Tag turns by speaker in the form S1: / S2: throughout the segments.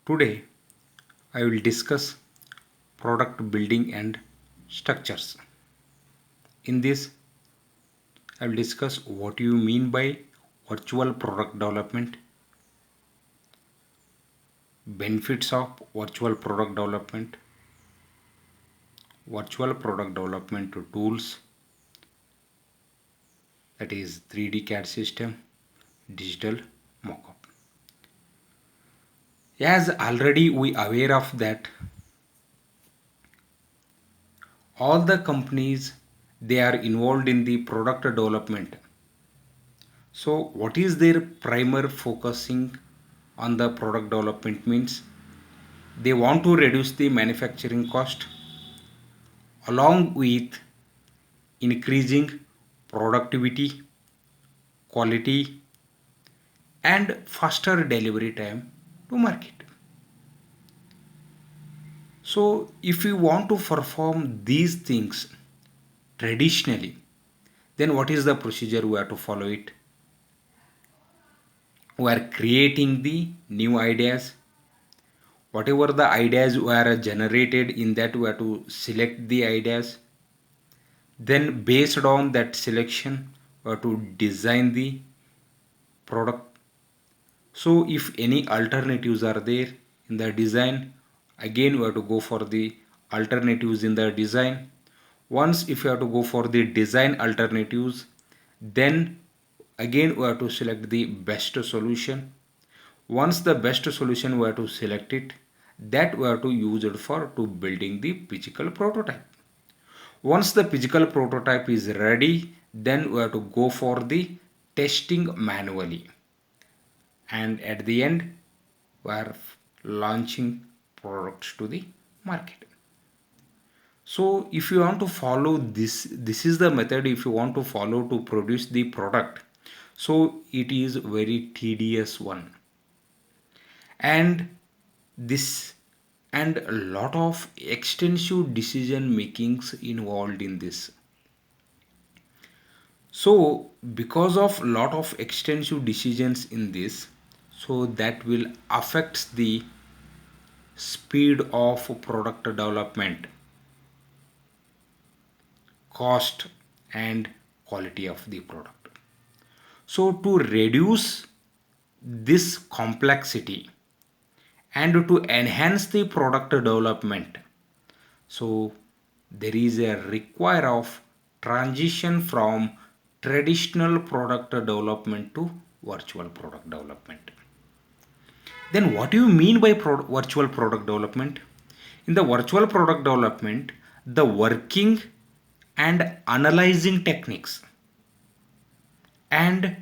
S1: Today I will discuss product building and structures. In this I will discuss what you mean by virtual product development, benefits of virtual product development tools, that is 3D CAD system, digital mockup. As already we aware of that all the companies, they are involved in the product development. So what is their primary focusing on the product development means they want to reduce the manufacturing cost along with increasing productivity, quality and faster delivery time to market. So if we want to perform these things traditionally, then what is the procedure we have to follow it? We are creating the new ideas. Whatever the ideas were generated, in that we have to select the ideas. Then based on that selection, we have to design the product. So if any alternatives are there in the design, again we have to go for the alternatives in the design. Once if you have to go for the design alternatives, then again we have to select the best solution. Once the best solution we have to select it, that we have to use it for to building the physical prototype. Once the physical prototype is ready, then we have to go for the testing manually, and at the end we are launching products to the market. So if you want to follow this is the method. If you want to follow to produce the product, so it is very tedious one, and this and a lot of extensive decision makings involved in this. So because of lot of extensive decisions in this, so that will affect the speed of product development, cost and quality of the product. So to reduce this complexity and to enhance the product development, so there is a require of transition from traditional product development to virtual product development. Then what do you mean by virtual product development? In the virtual product development, the working and analyzing techniques and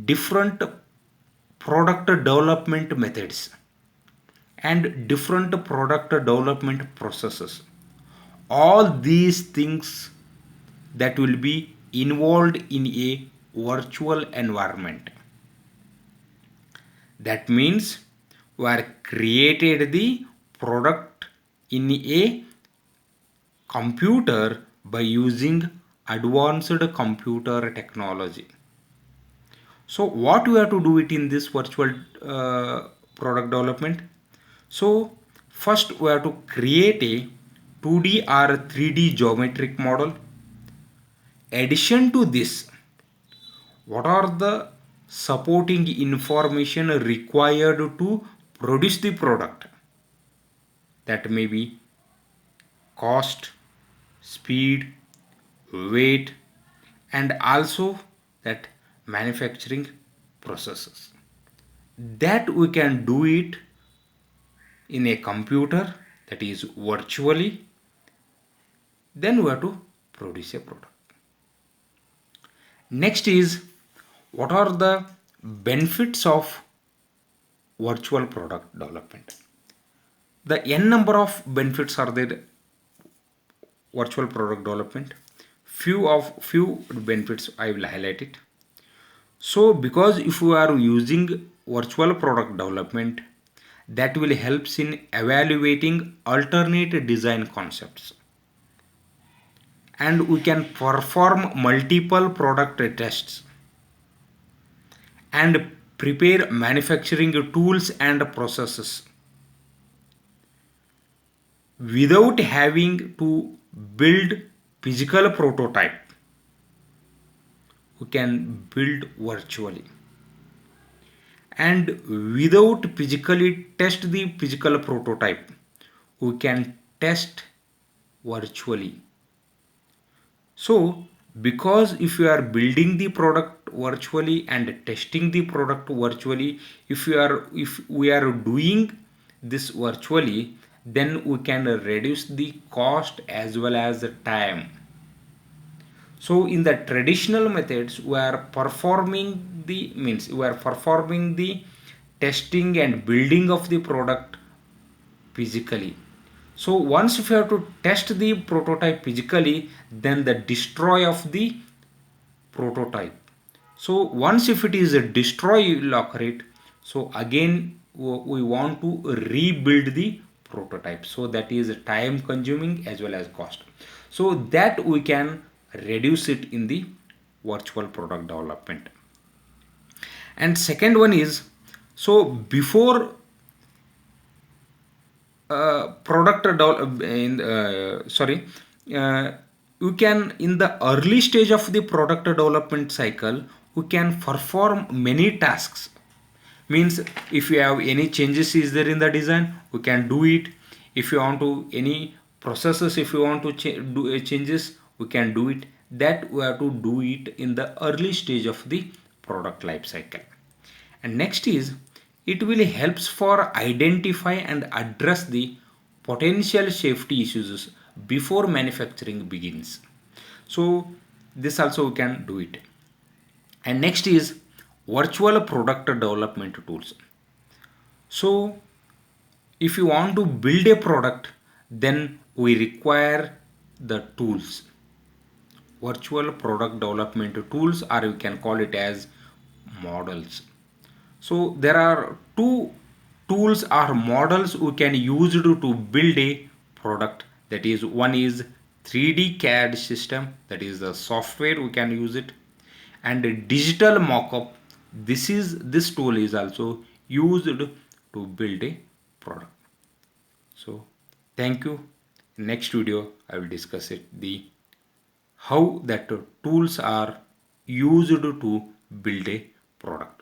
S1: different product development methods and different product development processes, all these things that will be involved in a virtual environment. That means we are created the product in a computer by using advanced computer technology. So what we have to do it in this virtual product development? So first we have to create a 2D or 3D geometric model. Addition to this, what are the supporting information required to produce the product? That may be cost, speed, weight and also that manufacturing processes. That we can do it in a computer, that is virtually. Then we have to produce a product. Next is, what are the benefits of virtual product development? The n number of benefits are there virtual product development. Few benefits I will highlight it. So because if we are using virtual product development, that will helps in evaluating alternate design concepts, and we can perform multiple product tests and prepare manufacturing tools and processes without having to build physical prototype. We can build virtually, and without physically test the physical prototype, we can test virtually. So because if you are building the product virtually and testing the product virtually, if we are doing this virtually, then we can reduce the cost as well as the time. So in the traditional methods, we are performing the testing and building of the product physically. So once if you have to test the prototype physically, then the destroy of the prototype. So once if it is a destroy will occur, so again we want to rebuild the prototype. So that is time consuming as well as cost. So that we can reduce it in the virtual product development. And second one is, so before product in sorry you can, in the early stage of the product development cycle, we can perform many tasks. Means if you have any changes is there in the design, we can do it. If you want to any processes, if you want to do changes, we can do it. That we have to do it in the early stage of the product life cycle. And next is, it will helps for identify and address the potential safety issues before manufacturing begins. So this also we can do it. And next is virtual product development tools. So if you want to build a product, then we require the tools, virtual product development tools, or you can call it as models. So there are two tools or models we can use to build a product. That is, one is 3D CAD system, that is the software we can use it, and a digital mockup. This tool is also used to build a product. So thank you. Next video I will discuss it, the how that tools are used to build a product.